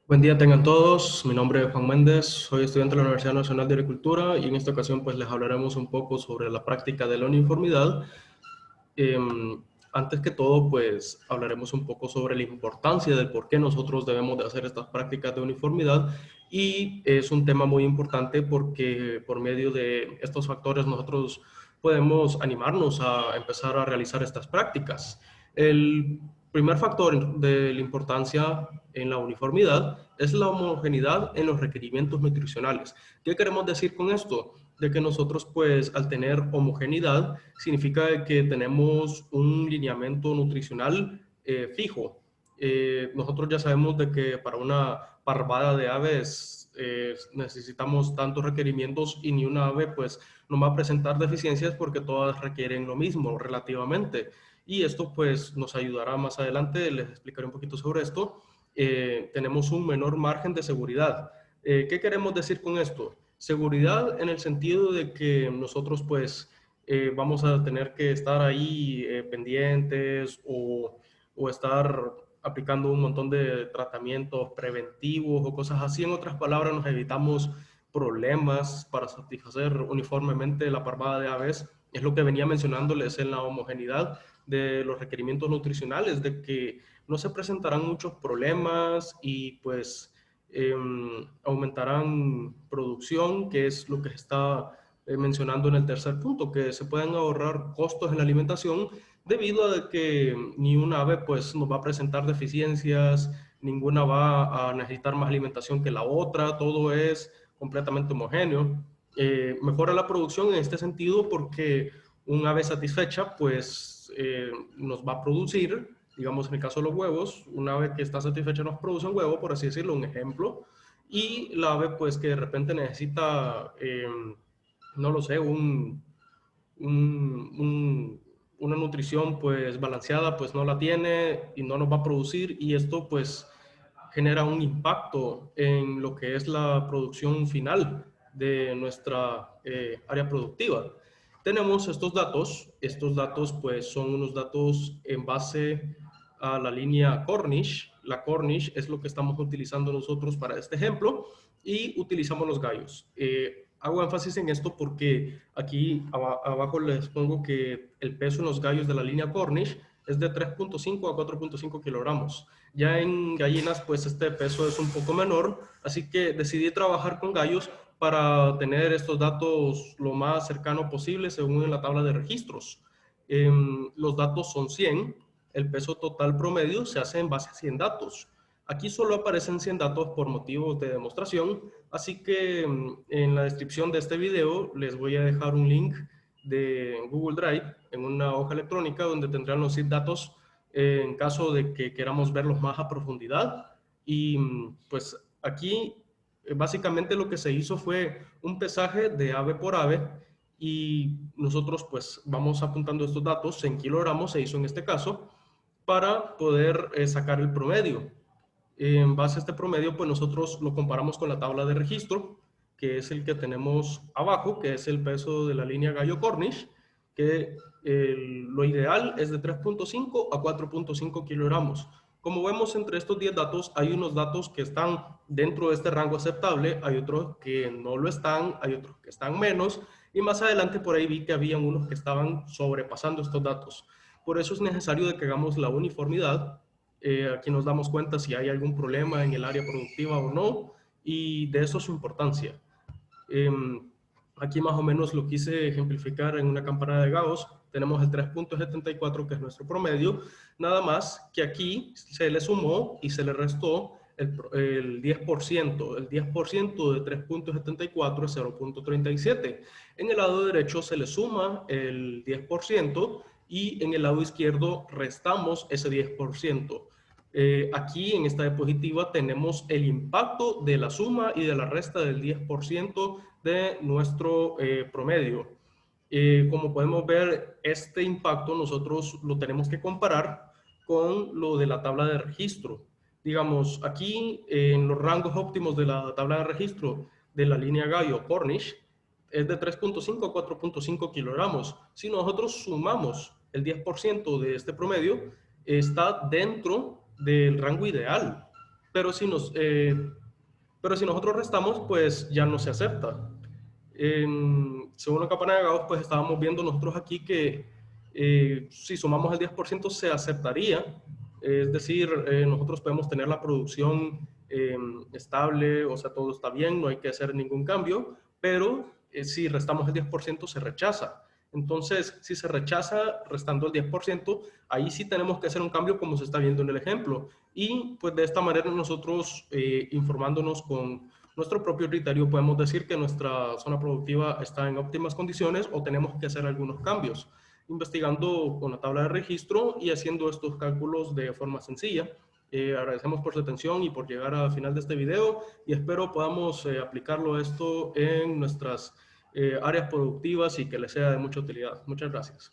Buen día tengan todos, mi nombre es Juan Méndez, soy estudiante de la Universidad Nacional de Agricultura y en esta ocasión pues les hablaremos un poco sobre la práctica de la uniformidad. Antes que todo pues hablaremos un poco sobre la importancia del por qué nosotros debemos de hacer estas prácticas de uniformidad y es un tema muy importante porque por medio de estos factores nosotros podemos animarnos a empezar a realizar estas prácticas. El primer factor de la importancia en la uniformidad es la homogeneidad en los requerimientos nutricionales. ¿Qué queremos decir con esto? De que nosotros, pues, al tener homogeneidad, significa que tenemos un lineamiento nutricional fijo. Nosotros ya sabemos de que para una parvada de aves necesitamos tantos requerimientos y ni una ave, pues, no va a presentar deficiencias porque todas requieren lo mismo relativamente. Y esto pues nos ayudará más adelante, les explicaré un poquito sobre esto. Tenemos un menor margen de seguridad. ¿Qué queremos decir con esto? Seguridad en el sentido de que nosotros pues vamos a tener que estar ahí pendientes o estar aplicando un montón de tratamientos preventivos o cosas así. En otras palabras, nos evitamos problemas para satisfacer uniformemente la parvada de aves. Es lo que venía mencionándoles en la homogeneidad de los requerimientos nutricionales, de que no se presentarán muchos problemas y pues aumentarán producción, que es lo que está mencionando en el tercer punto, que se pueden ahorrar costos en la alimentación debido a que ni una ave pues nos va a presentar deficiencias, ninguna va a necesitar más alimentación que la otra, todo es completamente homogéneo. Mejora la producción en este sentido porque un ave satisfecha pues nos va a producir, digamos en el caso de los huevos, una ave que está satisfecha nos produce un huevo, por así decirlo, un ejemplo, y la ave pues que de repente necesita, no lo sé, un, un, una nutrición pues balanceada pues no la tiene y no nos va a producir y esto pues genera un impacto en lo que es la producción final de nuestra área productiva. Tenemos estos datos pues son unos datos en base a la línea Cornish. La Cornish es lo que estamos utilizando nosotros para este ejemplo y utilizamos los gallos. Hago énfasis en esto porque aquí abajo les pongo que el peso en los gallos de la línea Cornish es de 3.5 a 4.5 kilogramos. Ya en gallinas, pues este peso es un poco menor, así que decidí trabajar con gallos para tener estos datos lo más cercano posible según la tabla de registros. Los datos son 100, el peso total promedio se hace en base a 100 datos. Aquí solo aparecen 100 datos por motivos de demostración, así que en la descripción de este video les voy a dejar un link de Google Drive en una hoja electrónica donde tendrán los 100 datos en caso de que queramos verlos más a profundidad. Y pues aquí básicamente lo que se hizo fue un pesaje de ave por ave y nosotros pues vamos apuntando estos datos en kilogramos, se hizo en este caso, para poder sacar el promedio. En base a este promedio, pues nosotros lo comparamos con la tabla de registro, que es el que tenemos abajo, que es el peso de la línea Gallo Cornish, que lo ideal es de 3.5 a 4.5 kilogramos. Como vemos entre estos 10 datos, hay unos datos que están dentro de este rango aceptable, hay otros que no lo están, hay otros que están menos, y más adelante por ahí vi que había unos que estaban sobrepasando estos datos. Por eso es necesario de que hagamos la uniformidad. Aquí nos damos cuenta si hay algún problema en el área productiva o no, y de eso su importancia. Eh, Aquí más o menos lo quise ejemplificar en una campana de Gauss. Tenemos el 3.74, que es nuestro promedio, nada más que aquí se le sumó y se le restó el 10%. El 10% de 3.74 es 0.37. En el lado derecho se le suma el 10% y en el lado izquierdo restamos ese 10%. Aquí en esta diapositiva tenemos el impacto de la suma y de la resta del 10% de nuestro promedio. Como podemos ver, este impacto nosotros lo tenemos que comparar con lo de la tabla de registro. Digamos, aquí en los rangos óptimos de la tabla de registro de la línea Gallo-Cornish es de 3.5 a 4.5 kilogramos. Si nosotros sumamos el 10% de este promedio, está dentro del rango ideal, pero si nosotros restamos, pues ya no se acepta. Según la campana de Gauss, pues estábamos viendo nosotros aquí que si sumamos el 10% se aceptaría, es decir, nosotros podemos tener la producción estable, o sea, todo está bien, no hay que hacer ningún cambio, pero si restamos el 10% se rechaza. Entonces, si se rechaza restando el 10%, ahí sí tenemos que hacer un cambio como se está viendo en el ejemplo. Y pues de esta manera nosotros, informándonos con nuestro propio criterio, podemos decir que nuestra zona productiva está en óptimas condiciones o tenemos que hacer algunos cambios, investigando con la tabla de registro y haciendo estos cálculos de forma sencilla. Agradecemos por su atención y por llegar al final de este video y espero podamos aplicarlo esto en nuestras áreas productivas y que les sea de mucha utilidad. Muchas gracias.